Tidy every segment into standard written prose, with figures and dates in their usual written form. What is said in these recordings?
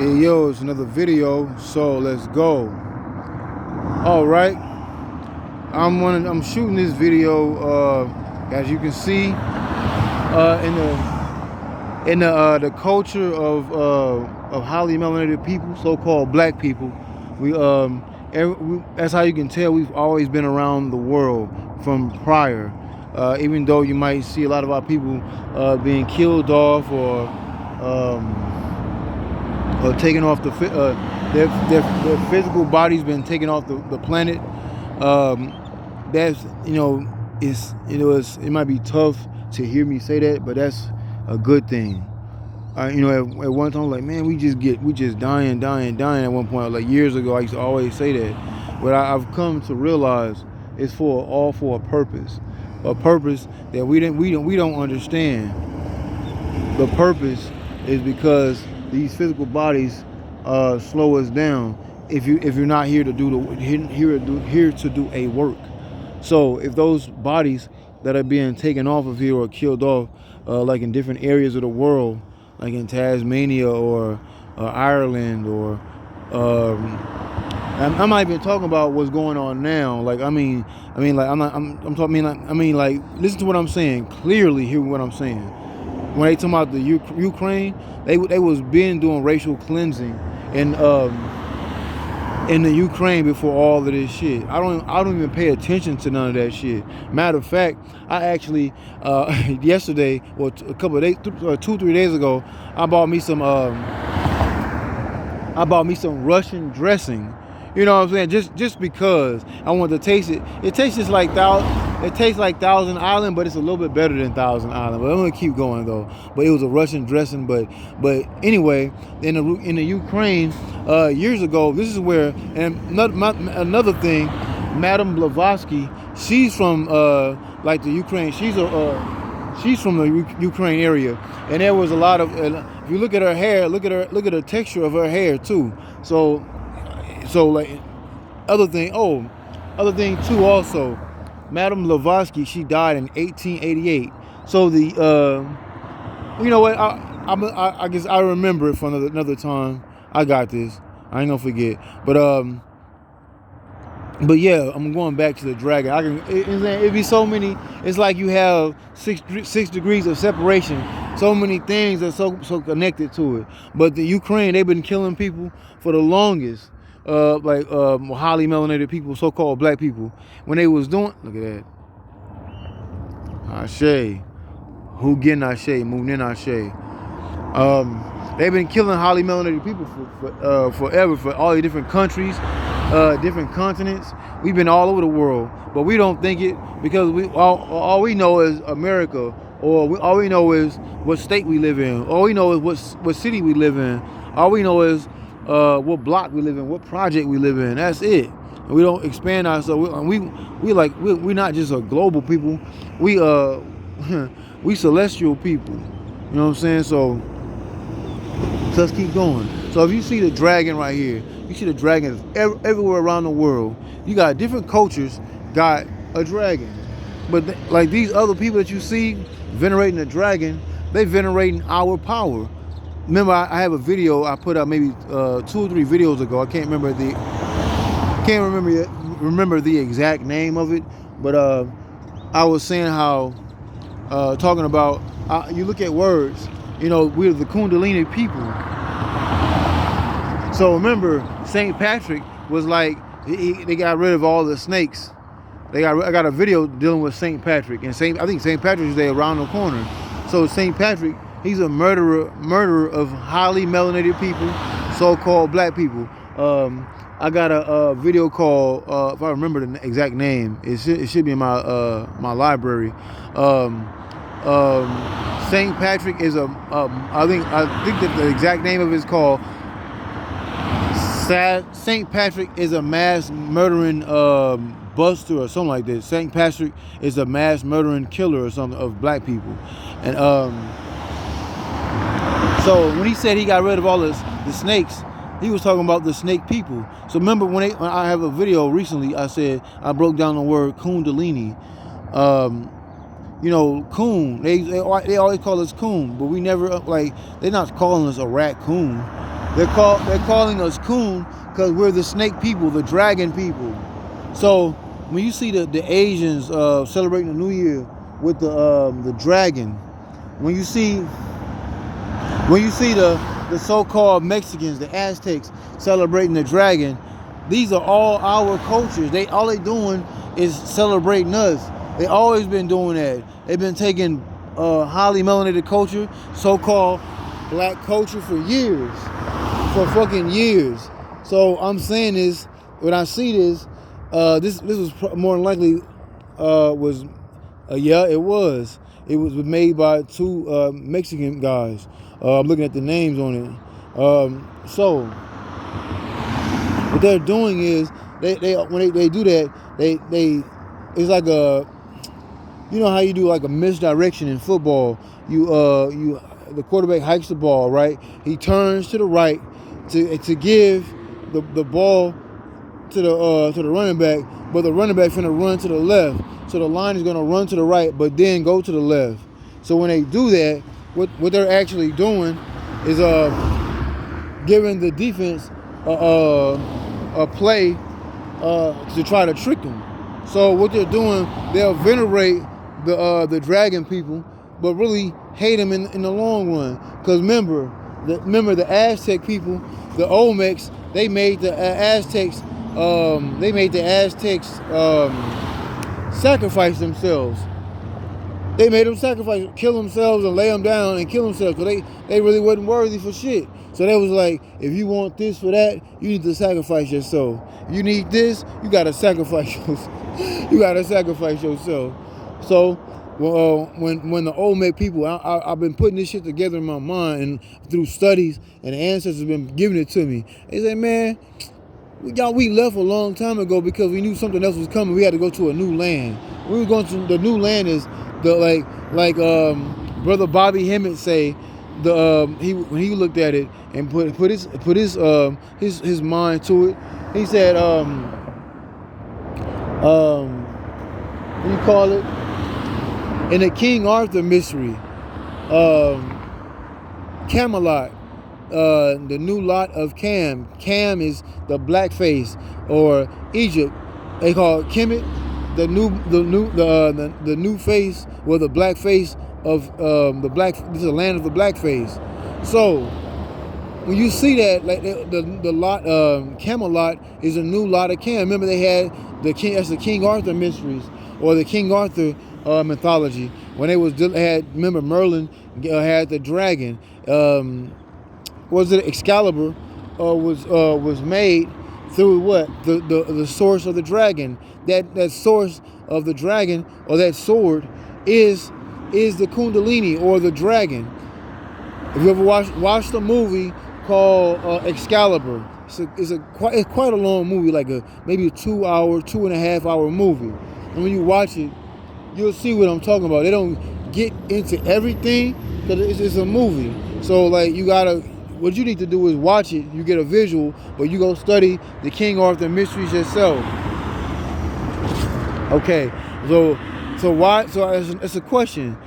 Hey yo, it's another video, so let's go. All right, I'm shooting this video, as you can see, in the culture of highly melanated people, so-called black people. That's how you can tell we've always been around the world from prior. Even though you might see a lot of our people being killed off or taken off their physical bodies been taken off the planet. That's it might be tough to hear me say that, but that's a good thing. At one time, like, man, we just dying. At one point, like years ago, I used to always say that, but I've come to realize it's all for a purpose that we don't understand. The purpose is because these physical bodies slow us down if you're not here to do a work. So if those bodies that are being taken off of here or killed off, like in different areas of the world, like in Tasmania or Ireland, or I'm not even talking about what's going on now. Like I'm talking like listen to what I'm saying clearly. Hear what I'm saying. When they talking about the Ukraine, they was been doing racial cleansing in the Ukraine before all of this shit. I don't even pay attention to none of that shit. Matter of fact, I actually yesterday, or a couple of days, 2-3 days ago, I bought me some Russian dressing. You know what I'm saying? Just because I wanted to taste it. It tastes like Thousand Island, but it's a little bit better than Thousand Island. But I'm gonna keep going though. But it was a Russian dressing. But anyway, in the Ukraine years ago, this is where, and another thing, Madame Blavatsky, she's from like the Ukraine. She's from the Ukraine area, and there was a lot of. If you look at her hair, look at the texture of her hair too. So like other thing too also, Madame Blavatsky, she died in 1888. So you know what, I guess I remember it from another time. I got this, I ain't gonna forget. But yeah, I'm going back to the dragon. It'd be so many. It's like you have six degrees of separation. So many things are so connected to it. But the Ukraine, they've been killing people for the longest. Highly melanated people, so-called black people, when they was doing, look at that, Ashe, Hugin Munin Ashe. They've been killing highly melanated people for forever, for all the different countries, different continents. We've been all over the world, but we don't think it because all we know is America, or all we know is what state we live in. All we know is what city we live in. All we know is what block we live in, what project we live in. That's it. And we don't expand ourselves. We're not just a global people. We celestial people. You know what I'm saying? So let's keep going. So if you see the dragon right here, you see the dragons everywhere around the world. You got different cultures got a dragon, but like these other people that you see venerating the dragon, they venerating our power. Remember, I have a video I put out maybe 2 or 3 videos ago. I can't remember the exact name of it, but I was saying how talking about you look at words. We're the Kundalini people. So remember, St. Patrick was like they got rid of all the snakes. I got a video dealing with St. Patrick, and I think St. Patrick's Day around the corner. So St. Patrick, he's a murderer of highly melanated people, so-called black people. I got a video called, if I remember the exact name, it should be in my library. St. Patrick is I think that the exact name of it is called St. Patrick is a mass murdering buster or something like that. St. Patrick is a mass murdering killer or something of black people. And so when he said he got rid of all the snakes, he was talking about the snake people. So remember when I have a video recently, I said I broke down the word Kundalini. Coon. They always call us coon, but we never they're not calling us a raccoon. They're calling us coon because we're the snake people, the dragon people. So when you see the Asians celebrating the New Year with the dragon, when you see the so-called Mexicans, the Aztecs celebrating the dragon, these are all our cultures. All they doing is celebrating us. They always been doing that. They've been taking highly melanated culture, so-called black culture for years, for fucking years. So I'm saying this, when I see this, this was more than likely yeah, it was. It was made by two Mexican guys. I'm looking at the names on it. So what they're doing is when they do that, they it's like a, you know how you do like a misdirection in football. The quarterback hikes the ball, right? He turns to the right to give the ball to the running back, but the running back finna run to the left. So the line is gonna run to the right, but then go to the left. So when they do that, what they're actually doing is giving the defense a play to try to trick them. So what they're doing, they'll venerate the dragon people, but really hate them in the long run. Because remember the Aztec people, the Olmecs, they made the Aztecs sacrifice themselves. They made them sacrifice, kill themselves and lay them down and kill themselves, because they really wasn't worthy for shit. So they was like, if you want this for that, you need to sacrifice yourself. You need this, you gotta sacrifice yourself. You gotta sacrifice yourself. So when the Olmec people, I've been putting this shit together in my mind, and through studies, and the ancestors have been giving it to me. They say, man, we left a long time ago because we knew something else was coming. We had to go to a new land. We were going to the new land is the like Brother Bobby Hemmitt say, when he looked at it and put his mind to it, he said what do you call it? In the King Arthur mystery, Camelot, the new lot of Cam. Cam is the blackface, or Egypt. They call it Kemet, the new face, or the black face of the black. This is the land of the blackface. So when you see that, like the lot, Camelot is a new lot of Cam. Remember they had the king. That's the King Arthur mysteries, or the King Arthur mythology. When they remember Merlin had the dragon. Was it Excalibur? Was made through what? The source of the dragon. That source of the dragon, or that sword, is the Kundalini, or the dragon. If you ever watched a movie called Excalibur, it's quite a long movie, like maybe a 2.5 hour movie. And when you watch it, you'll see what I'm talking about. They don't get into everything because it's a movie. So like what you need to do is watch it. You get a visual, but you go study the King Arthur mysteries yourself. Okay, so why? So it's a question.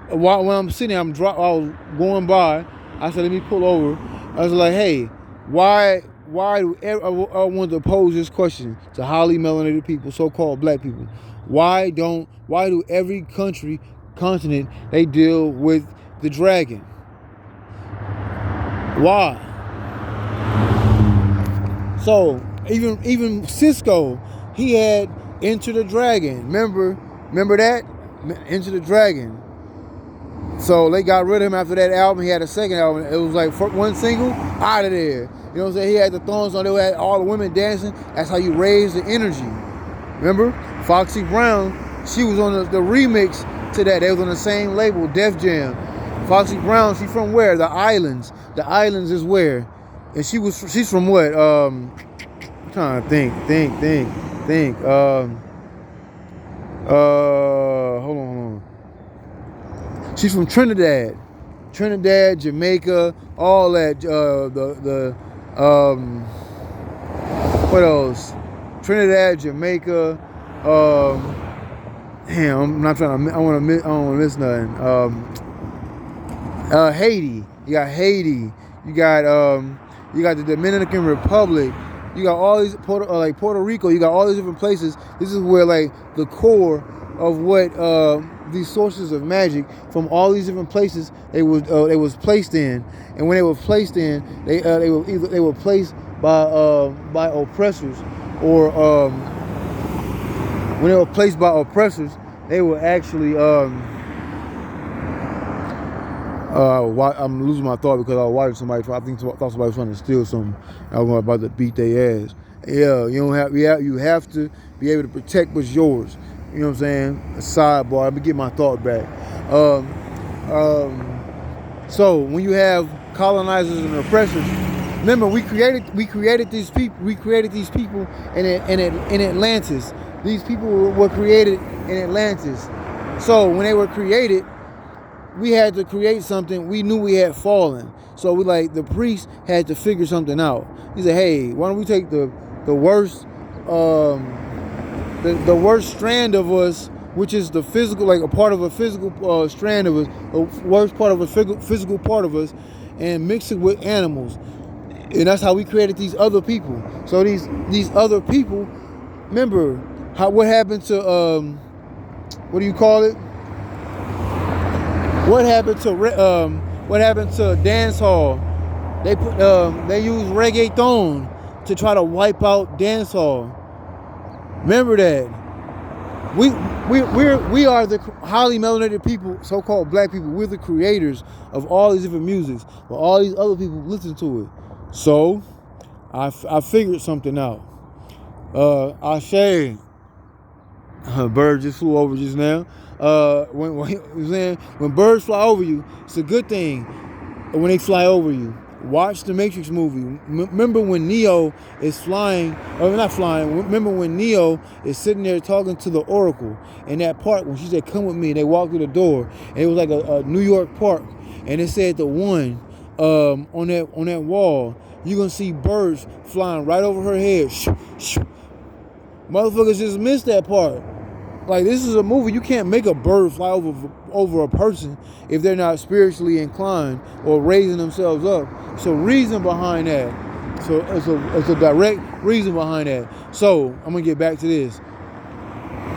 When I'm sitting there, I was going by. I said, let me pull over. I was like, hey, why do I want to pose this question to highly melanated people, so-called black people? Why do every continent, they deal with the dragon? Why? So even Sisqo, he had Enter the Dragon. Remember that? Enter the Dragon. So they got rid of him after that album. He had a second album. It was like one single, out of there. You know what I'm saying? He had the Thong Song. They had all the women dancing. That's how you raise the energy. Remember? Foxy Brown, she was on the remix to that. They was on the same label, Def Jam. Foxy Brown, she from where? The Islands. The Islands is where? And she's from what? I'm trying to think. Hold on. She's from Trinidad, Jamaica, all that. What else? Trinidad, Jamaica. Damn, I'm not trying to. I don't want to miss nothing. Haiti. You got Haiti. You got You got the Dominican Republic. You got all these Puerto Rico. You got all these different places. This is where like the core of what these sources of magic from all these different places they was placed in. And when they were placed in, they were placed by oppressors, or when they were placed by oppressors, they were actually I'm losing my thought because I was watching somebody. I thought somebody was trying to steal something. I was about to beat their ass. Yeah, you have to be able to protect what's yours. You know what I'm saying? A sidebar. Let me get my thought back. So when you have colonizers and oppressors, remember we created these people. We created these people in Atlantis. These people were created in Atlantis. So when they were created, we had to create something. We knew we had fallen. So the priest had to figure something out. He said, hey, why don't we take the worst the worst strand of us, which is the physical, like a part of a physical strand of us, the worst part of a physical part of us, and mix it with animals. And that's how we created these other people. So these other people, remember what happened to what do you call it? What happened to Dancehall? They used Regaeton to try to wipe out Dancehall. Remember that. We are the highly melanated people, so-called black people. We're the creators of all these different musics, but all these other people listen to it. So I figured something out. Ashe, a bird just flew over just now. When birds fly over you, it's a good thing. When they fly over you, watch the Matrix movie. Remember when Neo is flying, or not flying. Remember when Neo is sitting there talking to the Oracle in that park when she said, "Come with me." They walked through the door, and it was like a New York park, and it said the one on that wall, you're gonna see birds flying right over her head. Motherfuckers just missed that part. Like, this is a movie. You can't make a bird fly over a person if they're not spiritually inclined or raising themselves up. So reason behind that. So it's a direct reason behind that. So I'm gonna get back to this.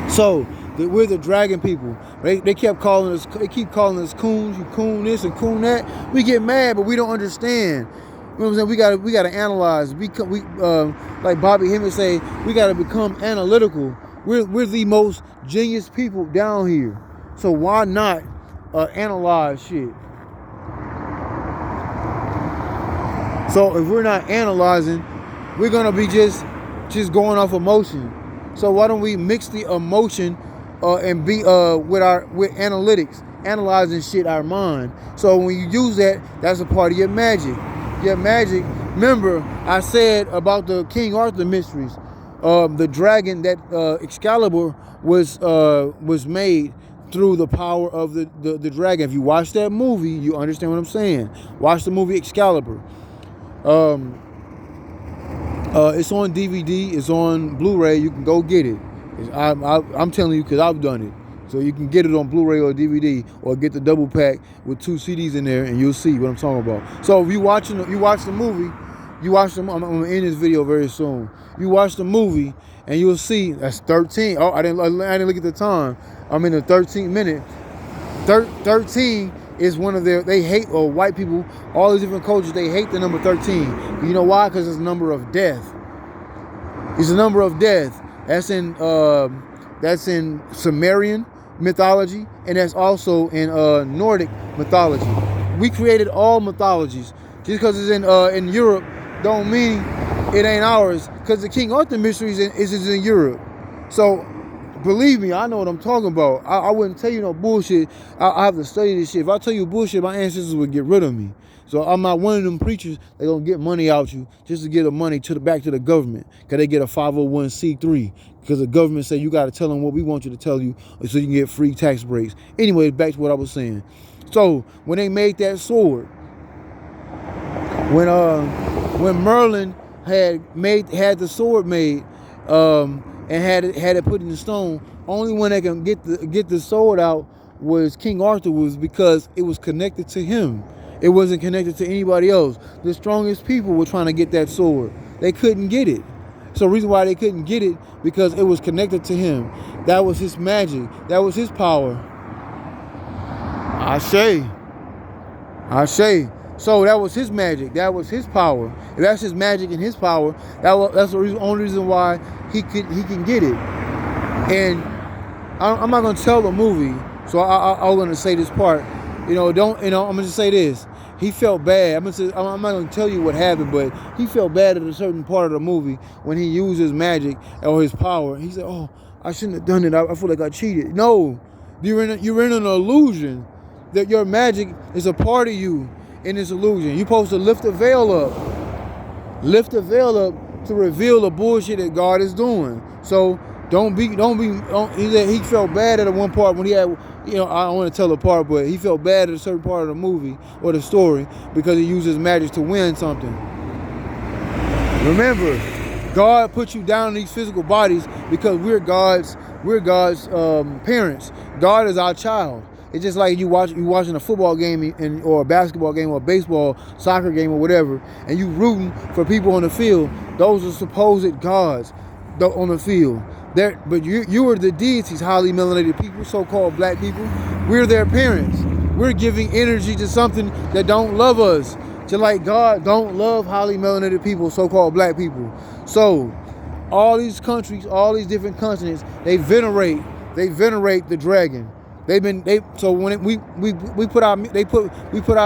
So we're the dragon people. They keep calling us coons. You coon this and coon that. We get mad, but we don't understand. You know what I'm saying? We gotta analyze. Like Bobby Hemmitt say, we gotta become analytical. We're the most genius people down here. So why not analyze shit? So if we're not analyzing, we're gonna be just going off emotion. So why don't we mix the emotion and be with analytics, analyzing shit our mind. So when you use that, that's a part of your magic. Your magic. Remember, I said about the King Arthur mysteries. The dragon that Excalibur was made through the power of the dragon. If you watch that movie, you understand what I'm saying. Watch the movie Excalibur. It's on DVD. It's on Blu-ray. You can go get it. I'm telling you because I've done it. So you can get it on Blu-ray or DVD, or get the double pack with 2 CDs in there, and you'll see what I'm talking about. So if you watch the movie. I'm gonna end this video very soon. You watch the movie and you'll see that's 13. Oh, I didn't look at the time. I'm in the 13th minute. 13 is one of they hate, or white people, all these different cultures, they hate the number 13. You know why? Because it's a number of death. It's a number of death. That's in Sumerian mythology, and that's also in Nordic mythology. We created all mythologies. Just because it's in Europe don't mean it ain't ours, because the King Arthur mysteries is in Europe. So believe me, I know what I'm talking about. I wouldn't tell you no bullshit. I have to study this shit. If I tell you bullshit, my ancestors would get rid of me. So I'm not one of them preachers that gonna get money out you just to get the money back to the government, because they get a 501c3, because the government say you got to tell them what we want you to tell you so you can get free tax breaks. Anyway, back to what I was saying. So when they made that sword, when Merlin had the sword made and had it put in the stone, only one that can get the sword out was King Arthur, was because it was connected to him. It wasn't connected to anybody else. The strongest people were trying to get that sword. They couldn't get it. So the reason why they couldn't get it, because it was connected to him. That was his magic. That was his power. I say. So that was his magic. That was his power. If that's his magic and his power, that's the only reason why he can get it. And I'm not gonna tell the movie, so I'm gonna say this part. I'm gonna just say this. He felt bad. I'm not gonna tell you what happened, but he felt bad at a certain part of the movie when he used his magic or his power. He said, "Oh, I shouldn't have done it. I feel like I cheated." No, you're in an illusion that your magic is a part of you in this illusion. You're supposed to lift the veil up. Lift the veil up to reveal the bullshit that God is doing. So he felt bad at one part when he had, I don't want to tell the part, but he felt bad at a certain part of the movie or the story because he used his magic to win something. Remember, God put you down in these physical bodies because we're God's parents. God is our child. It's just like you watching a football game or a basketball game or a baseball, soccer game or whatever, and you rooting for people on the field. Those are supposed gods on the field. But you are the deities, highly melanated people, so-called black people. We're their parents. We're giving energy to something that don't love us. Just like God don't love highly melanated people, so-called black people. So all these countries, all these different continents, they venerate the dragon. So when we put our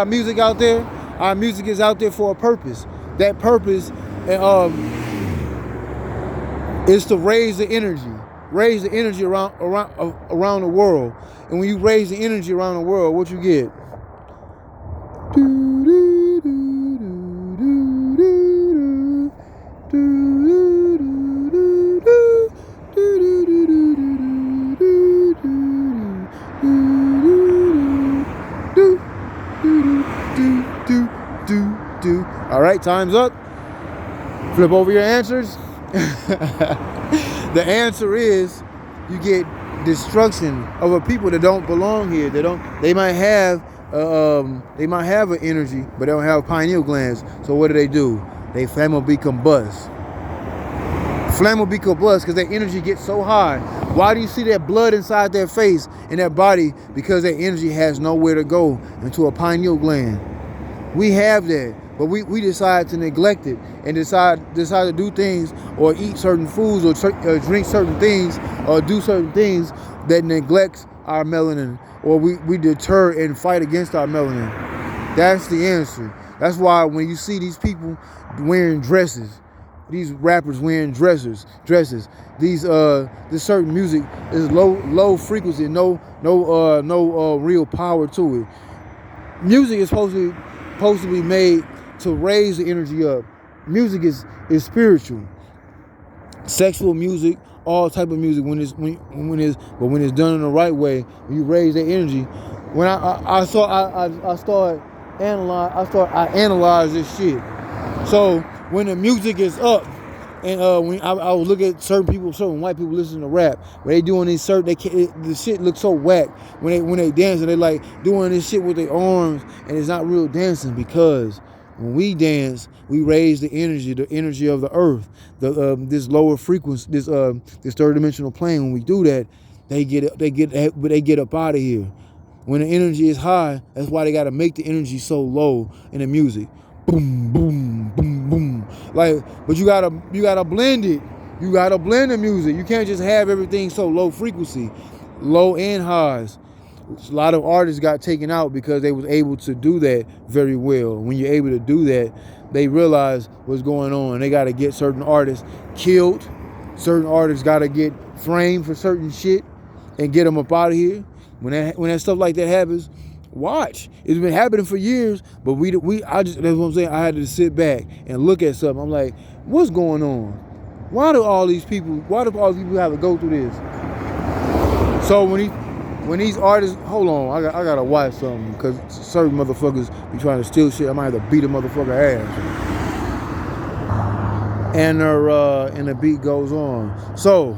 music out there, our music is out there for a purpose. That purpose is to raise the energy around the world. And when you raise the energy around the world, what you get? All right, time's up. Flip over your answers. The answer is you get destruction of a people that don't belong here. They might have an energy, but they don't have pineal glands. So what do? They flammably combust. Because their energy gets so high. Why do you see that blood inside their face and their body? Because their energy has nowhere to go, into a pineal gland. We have that, but we decide to neglect it and decide to do things or eat certain foods or drink certain things or do certain things that neglects our melanin, or we deter and fight against our melanin. That's the answer. That's why when you see these people wearing dresses, these rappers wearing dresses, this certain music is low frequency, no real power to it. Music is supposed to be made to raise the energy up. Music is spiritual. Sexual music, all type of music, when it's done in the right way, when you raise the energy. When I analyze this shit. So when the music is up, and when I would look at certain white people listening to rap, where they doing this the shit looks so whack when they dance, and they like doing this shit with their arms, and it's not real dancing, because when we dance, we raise the energy of the earth, this lower frequency, this third dimensional plane. When we do that, they get up out of here. When the energy is high, that's why they got to make the energy so low in the music. Boom, boom, boom, boom. But you gotta blend it. You gotta blend the music. You can't just have everything so low frequency, low and highs. A lot of artists got taken out because they was able to do that very well. When you're able to do that, they realize what's going on. They got to get certain artists killed. Certain artists got to get framed for certain shit and get them up out of here. When that stuff like that happens, watch. It's been happening for years, but that's what I'm saying. I had to sit back and look at something. I'm like, what's going on? Why do all these people have to go through this? So when these artists, hold on, I gotta watch something, because certain motherfuckers be trying to steal shit. I might have to beat a motherfucker ass. And the beat goes on. So,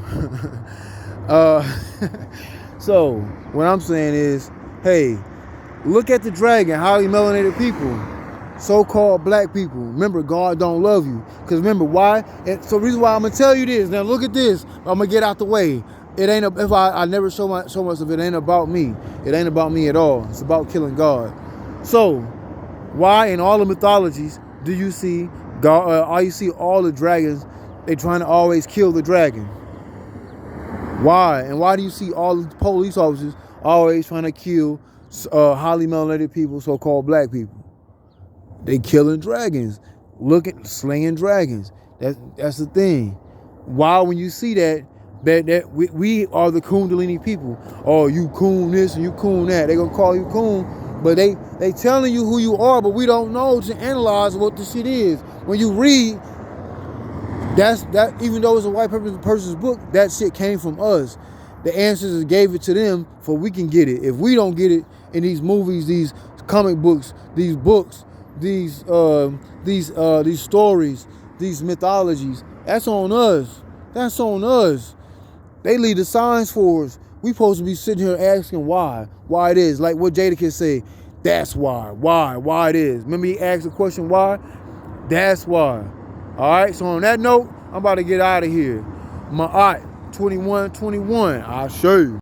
so what I'm saying is, hey, Look at the dragon, highly melanated people, so-called black people. Remember, God don't love you. Because remember, why? So the reason why I'm going to tell you this. Now look at this. I'm going to get out the way. It ain't, if I never show much of it, ain't about me. It ain't about me at all. It's about killing God. So, why in all the mythologies do you see God, you see all the dragons, they trying to always kill the dragon? Why? And why do you see all the police officers always trying to kill highly melanated people, so-called black people? They killing dragons, slaying dragons. That's the thing. Why, when you see that we are the Kundalini people. Oh, you coon this and you coon that. They gonna call you coon, but they telling you who you are, but we don't know to analyze what the shit is. When you read, that even though it's a white person's book, that shit came from us. The ancestors gave it to them for we can get it. If we don't get it in these movies, these comic books, these books, these stories, these mythologies, that's on us. That's on us. They leave the signs for us. We supposed to be sitting here asking why it is. Like what Jada can say, that's why it is. Remember he asked the question why? That's why. All right, so on that note, I'm about to get out of here. My 2121, I'll show you.